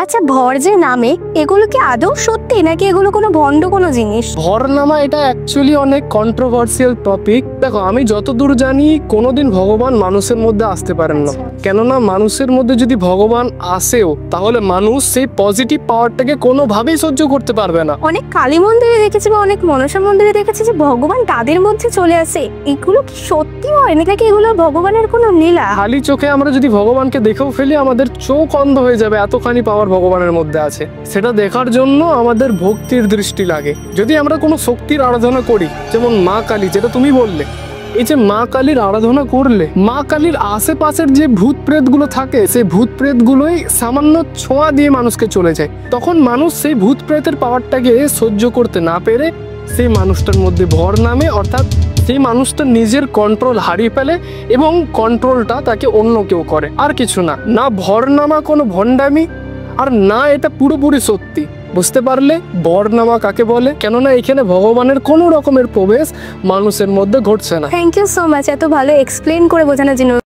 আচ্ছা, ভর যে নামে, এগুলো কি আদৌ সত্যি নাকি এগুলো কোনো ভণ্ড কোনো জিনিস? ভর নামা এটা অ্যাকচুয়ালি অনেক কন্ট্রোভার্সিয়াল টপিক। দেখো, আমি যতদূর জানি কোনোদিন ভগবান মানুষের মধ্যে আসতে পারেন না। কেননা মানুষের মধ্যে যদি ভগবান আসেও, তাহলে মানুষ সেই পজিটিভ পাওয়ারটাকে কোনোভাবেই সহ্য করতে পারবে না। অনেক কালী মন্দিরে দেখেছি বা অনেক মনসা মন্দিরে দেখেছি যে ভগবান তাদের মধ্যে চলে আসে। এগুলো কি সত্যি হয় নাকি এগুলো ভগবানের কোনো লীলা? খালি চোখে আমরা যদি ভগবানকে দেখেও ফেলি, আমাদের চোখ অন্ধ হয়ে যাবে, এতখানি পাওয়ার ভগবানের মধ্যে আছে। সেটা দেখার জন্য আমাদের ভক্তির দৃষ্টি লাগে। যদি আমরা কোনো শক্তির আরাধনা করি, যেমন মা কালী, যেটা তুমি বললে, এই যে মা কালীর আরাধনা করলে মা কালীর আশেপাশের যে ভূত প্রেতগুলো থাকে, সেই ভূত প্রেতগুলোই সামান্য ছোঁয়া দিয়ে মানুষকে চলে যায়। তখন মানুষ সেই ভূত প্রেতের পাওয়ারটাকে সহ্য করতে না পেরে সেই মানুষটার মধ্যে ভর নামে, অর্থাৎ সেই মানুষটা নিজের কন্ট্রোল হারিয়ে ফেলে এবং কন্ট্রোলটা তাকে অন্য কেউ করে, আর কিছু না। না ভর নামা কোনো ভণ্ডামি, আর না এটা পুরোপুরি সত্যি। বুঝতে পারলে বরনামা কাকে বলে? কেননা এখানে ভগবানের কোনো রকমের প্রবেশ মানুষের মধ্যে ঘটছে না। থ্যাংক ইউ সো মাচ এত ভালো এক্সপ্লেন করে বোঝানোর জন্য।